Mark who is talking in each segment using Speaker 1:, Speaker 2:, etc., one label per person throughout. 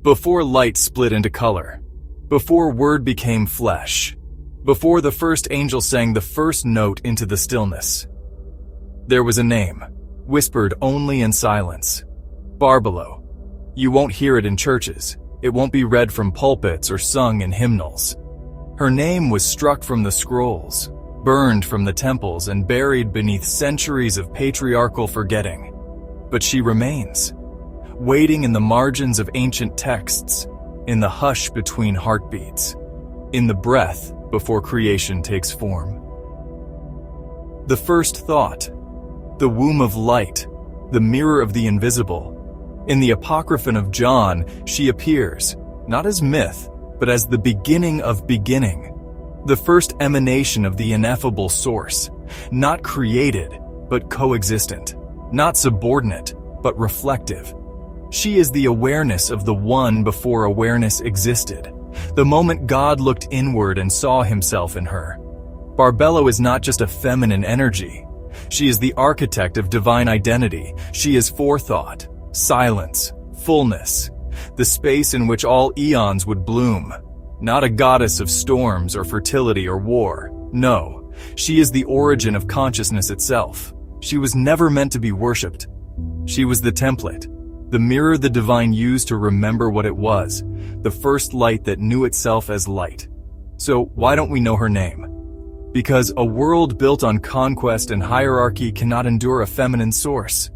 Speaker 1: Before light split into color, before word became flesh, before the first angel sang the first note into the stillness, there was a name, whispered only in silence. Barbelo. You won't hear it in churches. It won't be read from pulpits or sung in hymnals. Her name was struck from the scrolls, burned from the temples, and buried beneath centuries of patriarchal forgetting. But she remains, waiting in the margins of ancient texts, in the hush between heartbeats, in the breath before creation takes form. The first thought, the womb of light, the mirror of the invisible. In the Apocryphon of John, she appears, not as myth, but as the beginning of beginning, the first emanation of the ineffable source, not created, but coexistent, not subordinate, but reflective. She is the awareness of the one before awareness existed, the moment God looked inward and saw himself in her. Barbelo is not just a feminine energy. She is the architect of divine identity. She is forethought, silence, fullness, the space in which all eons would bloom. Not a goddess of storms or fertility or war. No, she is the origin of consciousness itself. She was never meant to be worshipped. She was the template, the mirror the divine used to remember what it was, the first light that knew itself as light. So why don't we know her name? Because a world built on conquest and hierarchy cannot endure a feminine source.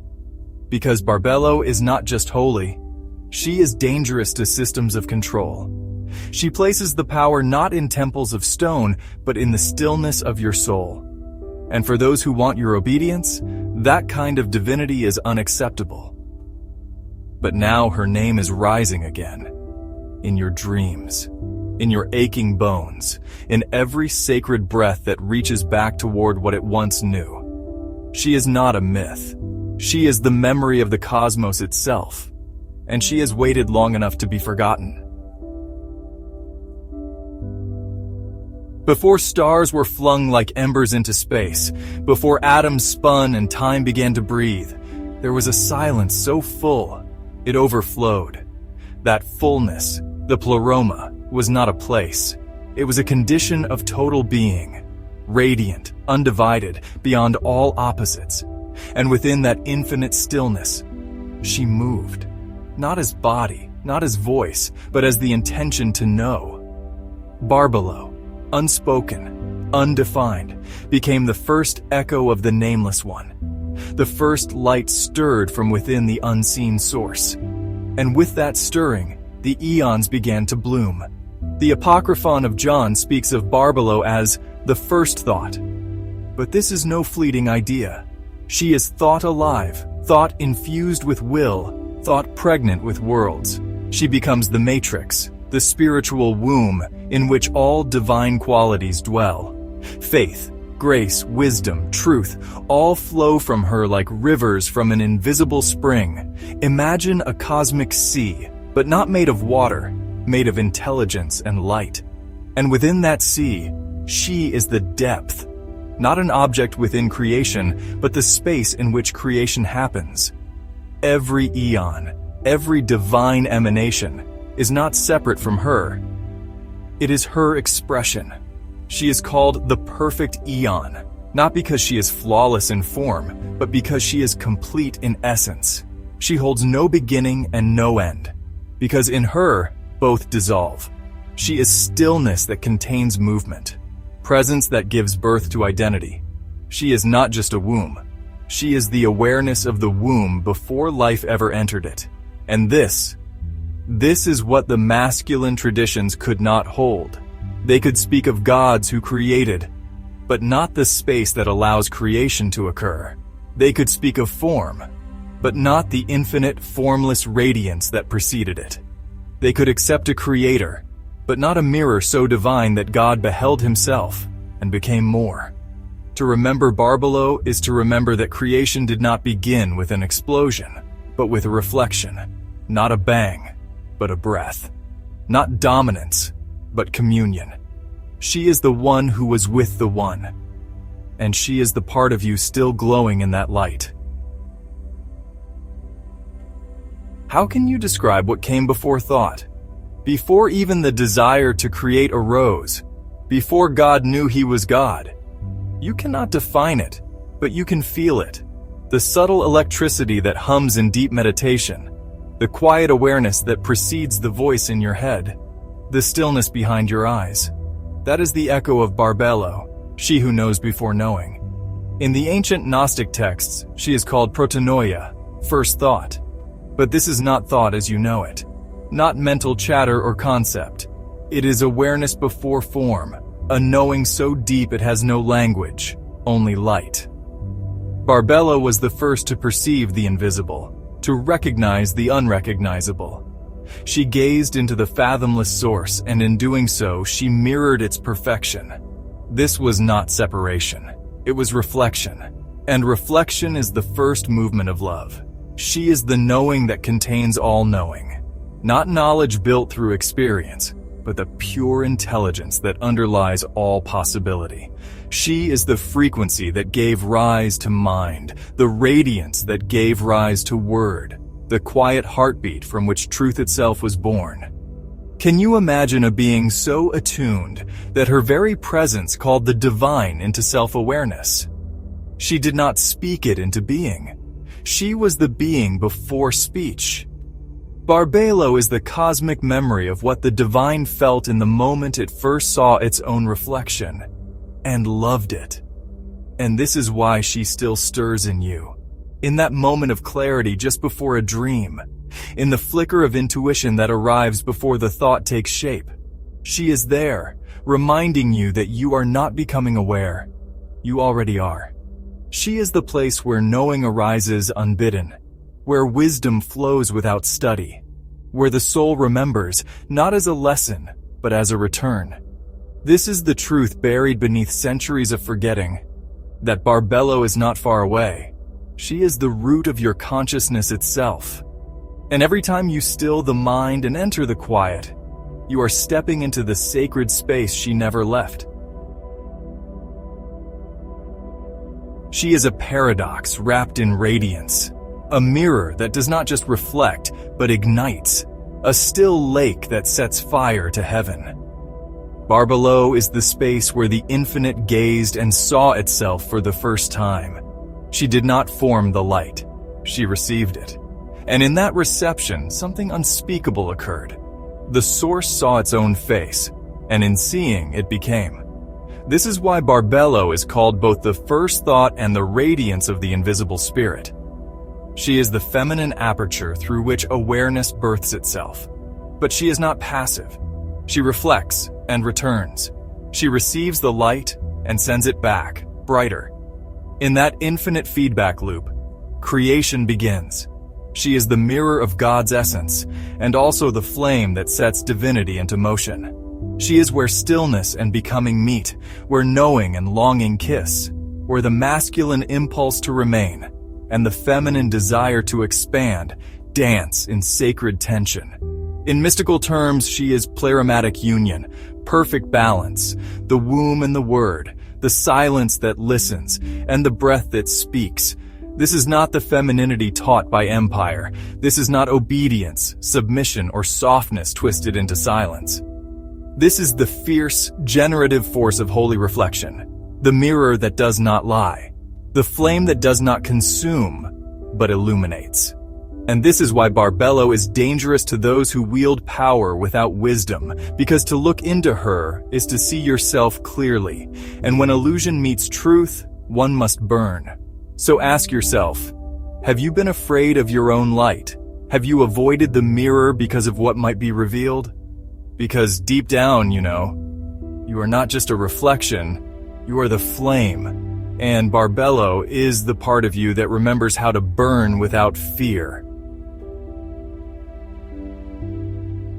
Speaker 1: Because Barbelo is not just holy, she is dangerous to systems of control. She places the power not in temples of stone, but in the stillness of your soul. And for those who want your obedience, that kind of divinity is unacceptable. But now her name is rising again, in your dreams, in your aching bones, in every sacred breath that reaches back toward what it once knew. She is not a myth. She is the memory of the cosmos itself, and she has waited long enough to be forgotten. Before stars were flung like embers into space, before atoms spun and time began to breathe, there was a silence so full, it overflowed. That fullness, the pleroma, was not a place. It was a condition of total being, radiant, undivided, beyond all opposites. And within that infinite stillness, she moved, not as body, not as voice, but as the intention to know. Barbelo, unspoken, undefined, became the first echo of the nameless one. The first light stirred from within the unseen source. And with that stirring, the eons began to bloom. The Apocryphon of John speaks of Barbelo as the first thought. But this is no fleeting idea. She is thought alive, thought infused with will, thought pregnant with worlds. She becomes the matrix, the spiritual womb in which all divine qualities dwell. Faith, grace, wisdom, truth, all flow from her like rivers from an invisible spring. Imagine a cosmic sea, but not made of water, made of intelligence and light. And within that sea, she is the depth. Not an object within creation, but the space in which creation happens. Every eon, every divine emanation, is not separate from her. It is her expression. She is called the perfect eon, not because she is flawless in form, but because she is complete in essence. She holds no beginning and no end, because in her, both dissolve. She is stillness that contains movement, presence that gives birth to identity. She is not just a womb. She is the awareness of the womb before life ever entered it. And this is what the masculine traditions could not hold. They could speak of gods who created, but not the space that allows creation to occur. They could speak of form, but not the infinite, formless radiance that preceded it. They could accept a creator, but not a mirror so divine that God beheld himself and became more. To remember Barbelo is to remember that creation did not begin with an explosion, but with a reflection. Not a bang, but a breath. Not dominance, but communion. She is the one who was with the one, and she is the part of you still glowing in that light. How can you describe what came before thought? Before even the desire to create arose, before God knew He was God. You cannot define it, but you can feel it. The subtle electricity that hums in deep meditation, the quiet awareness that precedes the voice in your head, the stillness behind your eyes. That is the echo of Barbelo, she who knows before knowing. In the ancient Gnostic texts, she is called protonoia, first thought. But this is not thought as you know it, not mental chatter or concept. It is awareness before form, a knowing so deep it has no language, only light. Barbelo was the first to perceive the invisible, to recognize the unrecognizable. She gazed into the fathomless source, and in doing so, she mirrored its perfection. This was not separation. It was reflection. And reflection is the first movement of love. She is the knowing that contains all knowing. Not knowledge built through experience, but the pure intelligence that underlies all possibility. She is the frequency that gave rise to mind, the radiance that gave rise to word, the quiet heartbeat from which truth itself was born. Can you imagine a being so attuned that her very presence called the divine into self-awareness? She did not speak it into being. She was the being before speech. Barbelo is the cosmic memory of what the divine felt in the moment it first saw its own reflection, and loved it. And this is why she still stirs in you. In that moment of clarity just before a dream, in the flicker of intuition that arrives before the thought takes shape. She is there, reminding you that you are not becoming aware. You already are. She is the place where knowing arises unbidden, where wisdom flows without study, where the soul remembers, not as a lesson, but as a return. This is the truth buried beneath centuries of forgetting, that Barbelo is not far away. She is the root of your consciousness itself. And every time you still the mind and enter the quiet, you are stepping into the sacred space she never left. She is a paradox wrapped in radiance, a mirror that does not just reflect, but ignites, a still lake that sets fire to heaven. Barbelo is the space where the infinite gazed and saw itself for the first time. She did not form the light, she received it. And in that reception, something unspeakable occurred. The source saw its own face, and in seeing, it became. This is why Barbelo is called both the first thought and the radiance of the invisible spirit. She is the feminine aperture through which awareness births itself. But she is not passive. She reflects and returns. She receives the light and sends it back, brighter. In that infinite feedback loop, creation begins. She is the mirror of God's essence, and also the flame that sets divinity into motion. She is where stillness and becoming meet, where knowing and longing kiss, where the masculine impulse to remain and the feminine desire to expand dance in sacred tension. In mystical terms, she is pleromatic union, perfect balance, the womb and the word, the silence that listens, and the breath that speaks. This is not the femininity taught by empire. This is not obedience, submission, or softness twisted into silence. This is the fierce, generative force of holy reflection, the mirror that does not lie, the flame that does not consume, but illuminates. And this is why Barbelo is dangerous to those who wield power without wisdom, because to look into her is to see yourself clearly, and when illusion meets truth, one must burn. So ask yourself, have you been afraid of your own light? Have you avoided the mirror because of what might be revealed? Because deep down, you are not just a reflection, you are the flame. And Barbelo is the part of you that remembers how to burn without fear.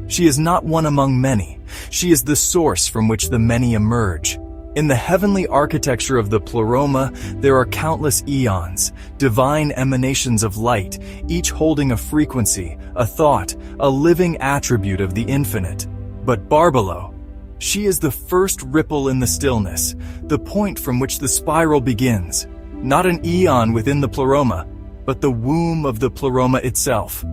Speaker 1: She is not one among many. She is the source from which the many emerge. In the heavenly architecture of the pleroma, there are countless eons, divine emanations of light, each holding a frequency, a thought, a living attribute of the infinite. But Barbelo, she is the first ripple in the stillness, the point from which the spiral begins. Not an eon within the pleroma, but the womb of the pleroma itself.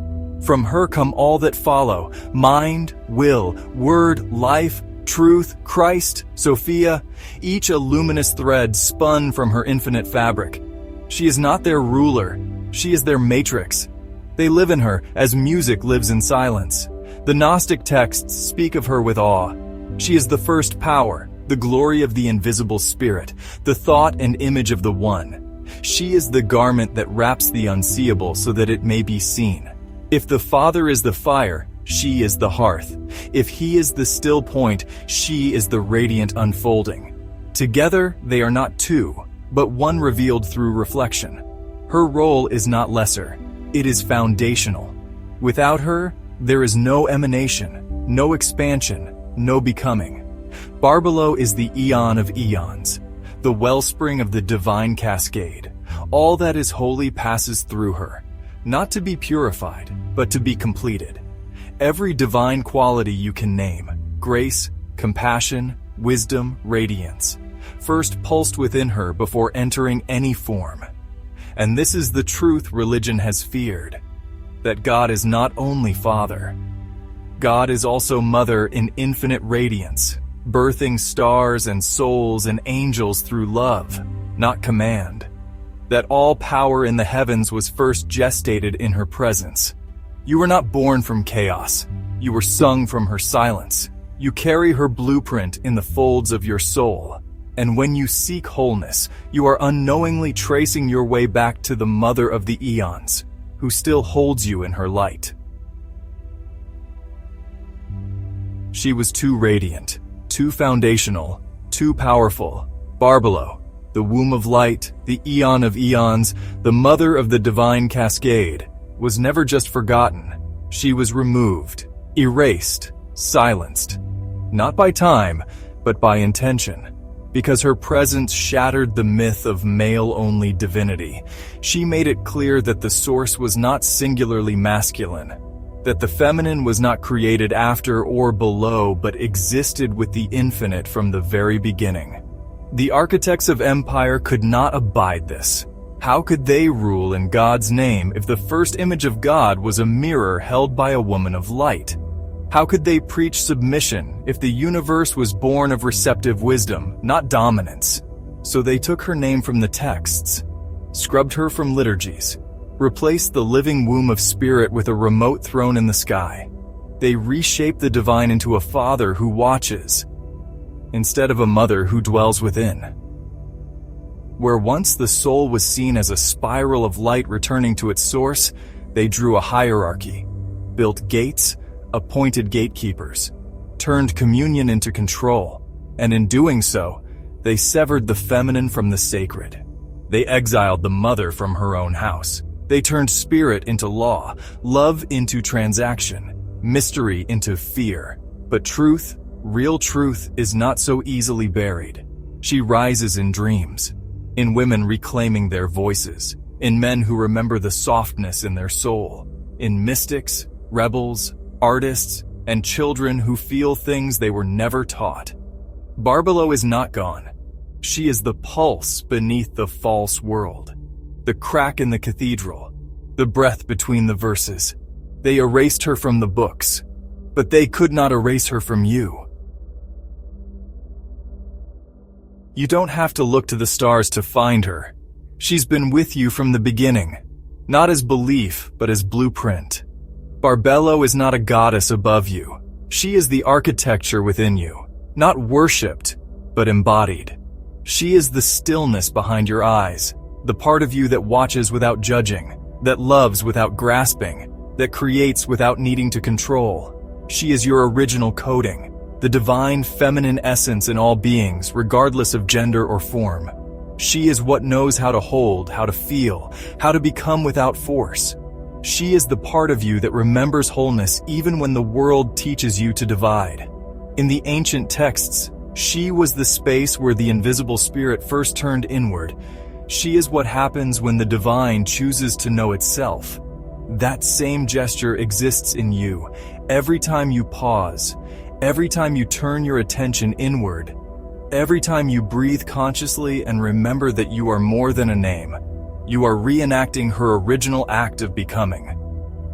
Speaker 1: From her come all that follow: mind, will, word, life, truth, Christ, Sophia, each a luminous thread spun from her infinite fabric. She is not their ruler, she is their matrix. They live in her as music lives in silence. The Gnostic texts speak of her with awe. She is the first power, the glory of the invisible spirit, the thought and image of the One. She is the garment that wraps the unseeable so that it may be seen. If the Father is the fire, she is the hearth. If he is the still point, she is the radiant unfolding. Together, they are not two, but one revealed through reflection. Her role is not lesser. It is foundational. Without her, there is no emanation, no expansion, no becoming. Barbelo is the Aeon of Aeons, the wellspring of the divine cascade. All that is holy passes through her, not to be purified, but to be completed. Every divine quality you can name, grace, compassion, wisdom, radiance, first pulsed within her before entering any form. And this is the truth religion has feared, that God is not only Father. God is also Mother in infinite radiance, birthing stars and souls and angels through love, not command. That all power in the heavens was first gestated in her presence. You were not born from chaos. You were sung from her silence. You carry her blueprint in the folds of your soul. And when you seek wholeness, you are unknowingly tracing your way back to the Mother of the Eons, who still holds you in her light. She was too radiant, too foundational, too powerful. Barbelo, the womb of light, the Aeon of Aeons, the mother of the divine cascade, was never just forgotten. She was removed, erased, silenced. Not by time, but by intention. Because her presence shattered the myth of male-only divinity. She made it clear that the source was not singularly masculine, that the feminine was not created after or below, but existed with the infinite from the very beginning. The architects of empire could not abide this. How could they rule in God's name if the first image of God was a mirror held by a woman of light? How could they preach submission if the universe was born of receptive wisdom, not dominance? So they took her name from the texts, scrubbed her from liturgies, replaced the living womb of spirit with a remote throne in the sky. They reshaped the divine into a father who watches, instead of a mother who dwells within. Where once the soul was seen as a spiral of light returning to its source, they drew a hierarchy, built gates, appointed gatekeepers, turned communion into control, and in doing so, they severed the feminine from the sacred. They exiled the mother from her own house. They turned spirit into law, love into transaction, mystery into fear. But truth, real truth, is not so easily buried. She rises in dreams, in women reclaiming their voices, in men who remember the softness in their soul, in mystics, rebels, artists, and children who feel things they were never taught. Barbelo is not gone. She is the pulse beneath the false world, the crack in the cathedral, the breath between the verses. They erased her from the books, but they could not erase her from you. You don't have to look to the stars to find her. She's been with you from the beginning, not as belief, but as blueprint. Barbelo is not a goddess above you. She is the architecture within you, not worshipped, but embodied. She is the stillness behind your eyes, the part of you that watches without judging, that loves without grasping, that creates without needing to control. She is your original coding, the divine feminine essence in all beings, regardless of gender or form. She is what knows how to hold, how to feel, how to become without force. She is the part of you that remembers wholeness even when the world teaches you to divide. In the ancient texts, she was the space where the invisible spirit first turned inward. She is what happens when the divine chooses to know itself. That same gesture exists in you. Every time you pause, every time you turn your attention inward, every time you breathe consciously and remember that you are more than a name, you are reenacting her original act of becoming.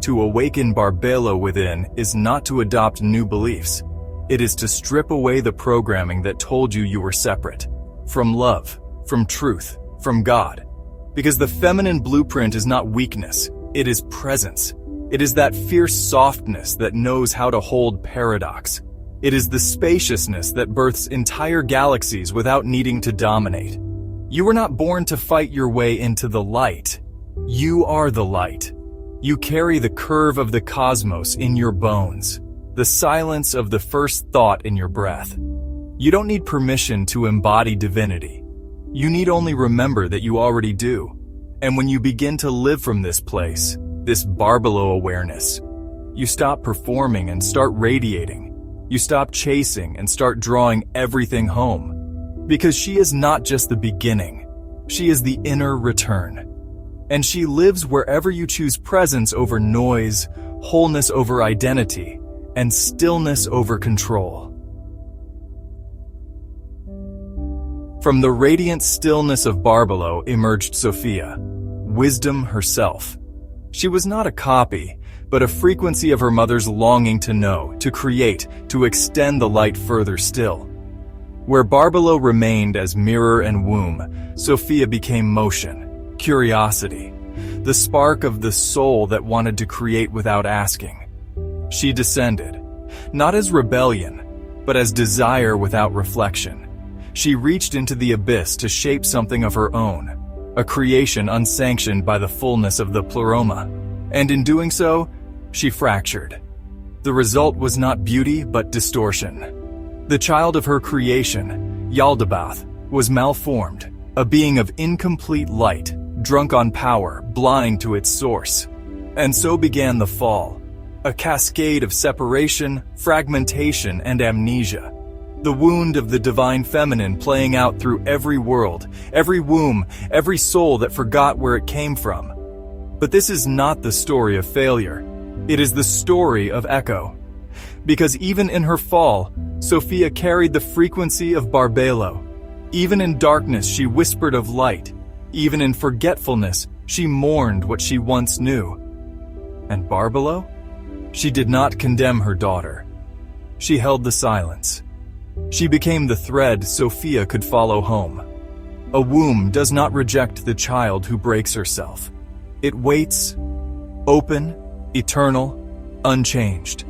Speaker 1: To awaken Barbelo within is not to adopt new beliefs. It is to strip away the programming that told you were separate. From love, from truth, from God. Because the feminine blueprint is not weakness, it is presence. It is that fierce softness that knows how to hold paradox. It is the spaciousness that births entire galaxies without needing to dominate. You were not born to fight your way into the light. You are the light. You carry the curve of the cosmos in your bones, the silence of the first thought in your breath. You don't need permission to embody divinity. You need only remember that you already do. And when you begin to live from this place, this Barbelo awareness, you stop performing and start radiating. You stop chasing and start drawing everything home. Because she is not just the beginning. She is the inner return. And she lives wherever you choose presence over noise, wholeness over identity, and stillness over control. From the radiant stillness of Barbelo emerged Sophia, wisdom herself. She was not a copy, but a frequency of her mother's longing to know, to create, to extend the light further still. Where Barbelo remained as mirror and womb, Sophia became motion. Curiosity, the spark of the soul that wanted to create without asking. She descended, not as rebellion, but as desire without reflection. She reached into the abyss to shape something of her own, a creation unsanctioned by the fullness of the pleroma. And in doing so, she fractured. The result was not beauty, but distortion. The child of her creation, Yaldabaoth, was malformed, a being of incomplete light, drunk on power, blind to its source. And so began the fall, a cascade of separation, fragmentation, and amnesia. The wound of the divine feminine playing out through every world, every womb, every soul that forgot where it came from. But this is not the story of failure. It is the story of echo. Because even in her fall, Sophia carried the frequency of Barbelo. Even in darkness, she whispered of light. Even in forgetfulness, she mourned what she once knew. And Barbelo? She did not condemn her daughter. She held the silence. She became the thread Sophia could follow home. A womb does not reject the child who breaks herself. It waits, open, eternal, unchanged.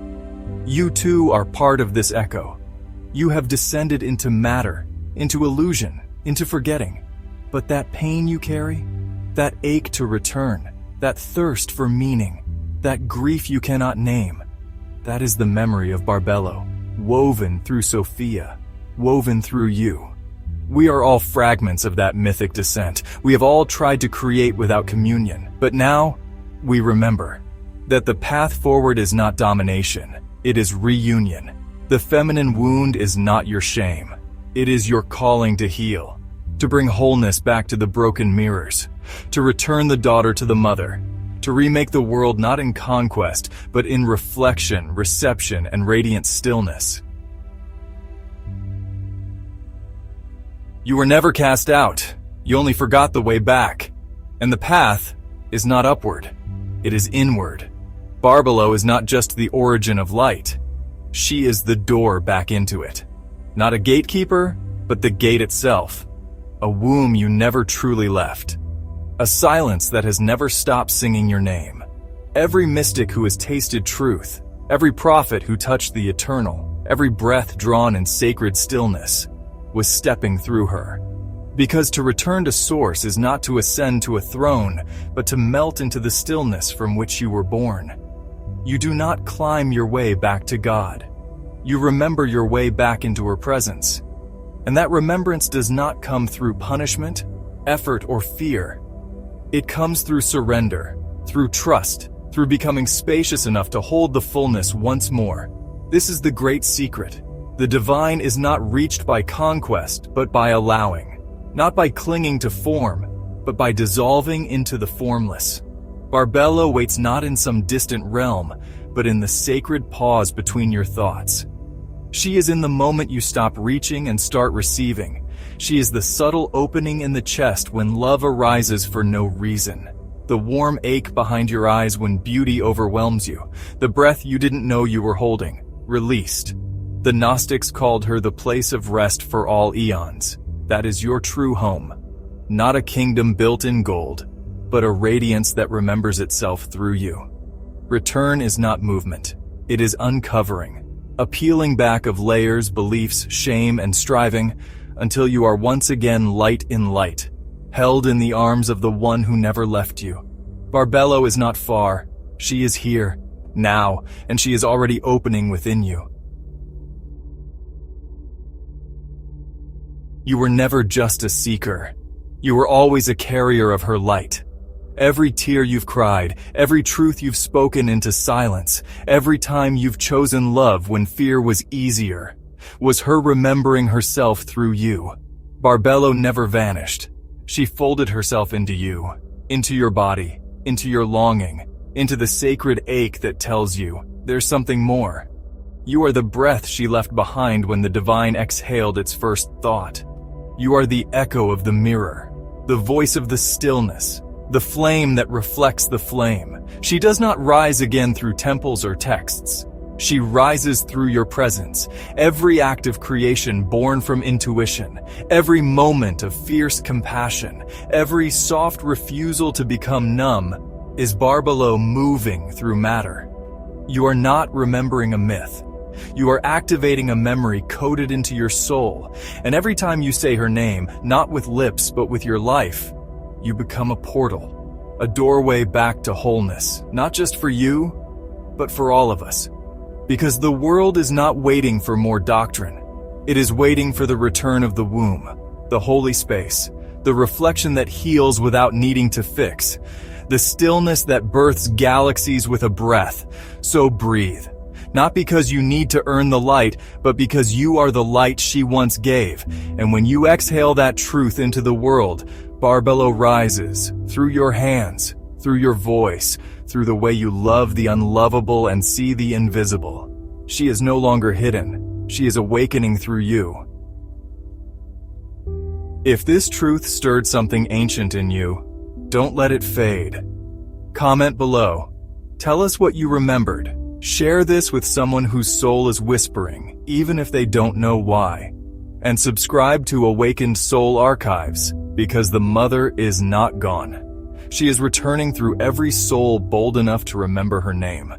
Speaker 1: You too are part of this echo. You have descended into matter, into illusion, into forgetting. But that pain you carry, that ache to return, that thirst for meaning, that grief you cannot name, that is the memory of Barbelo, woven through Sophia, woven through you. We are all fragments of that mythic descent. We have all tried to create without communion, but now we remember that the path forward is not domination, it is reunion. The feminine wound is not your shame. It is your calling to heal, to bring wholeness back to the broken mirrors, to return the daughter to the mother, to remake the world not in conquest, but in reflection, reception, and radiant stillness. You were never cast out. You only forgot the way back. And the path is not upward. It is inward. Barbelo is not just the origin of light. She is the door back into it. Not a gatekeeper, but the gate itself. A womb you never truly left. A silence that has never stopped singing your name. Every mystic who has tasted truth, every prophet who touched the eternal, every breath drawn in sacred stillness, was stepping through her. Because to return to source is not to ascend to a throne, but to melt into the stillness from which you were born. You do not climb your way back to God. You remember your way back into her presence. And that remembrance does not come through punishment, effort, or fear. It comes through surrender, through trust, through becoming spacious enough to hold the fullness once more. This is the great secret. The divine is not reached by conquest, but by allowing. Not by clinging to form, but by dissolving into the formless. Barbelo waits not in some distant realm, but in the sacred pause between your thoughts. She is in the moment you stop reaching and start receiving. She is the subtle opening in the chest when love arises for no reason. the warm ache behind your eyes when beauty overwhelms you, the breath you didn't know you were holding, released. The Gnostics called her the place of rest for all eons. That is your true home. Not a kingdom built in gold, but a radiance that remembers itself through you. Return is not movement. It is uncovering, a peeling back of layers, beliefs, shame, and striving, until you are once again light in light, held in the arms of the one who never left you. Barbelo is not far. She is here, now, and she is already opening within you. You were never just a seeker. You were always a carrier of her light. Every tear you've cried, every truth you've spoken into silence, every time you've chosen love when fear was easier, was her remembering herself through you. Barbelo never vanished. She folded herself into you, into your body, into your longing, into the sacred ache that tells you there's something more. You are the breath she left behind when the divine exhaled its first thought. You are the echo of the mirror, the voice of the stillness, the flame that reflects the flame. She does not rise again through temples or texts. She rises through your presence, every act of creation born from intuition, every moment of fierce compassion, every soft refusal to become numb is Barbelo moving through matter. You are not remembering a myth. You are activating a memory coded into your soul, and every time you say her name, not with lips but with your life, you become a portal, a doorway back to wholeness, not just for you, but for all of us. Because the world is not waiting for more doctrine. It is waiting for the return of the womb, the holy space, the reflection that heals without needing to fix, the stillness that births galaxies with a breath. So breathe. Not because you need to earn the light, but because you are the light she once gave. And when you exhale that truth into the world, Barbelo rises through your hands, through your voice, through the way you love the unlovable and see the invisible. She is no longer hidden. She is awakening through you. If this truth stirred something ancient in you, don't let it fade. Comment below. Tell us what you remembered. Share this with someone whose soul is whispering, even if they don't know why. And subscribe to Awakened Soul Archives, because the mother is not gone. She is returning through every soul bold enough to remember her name.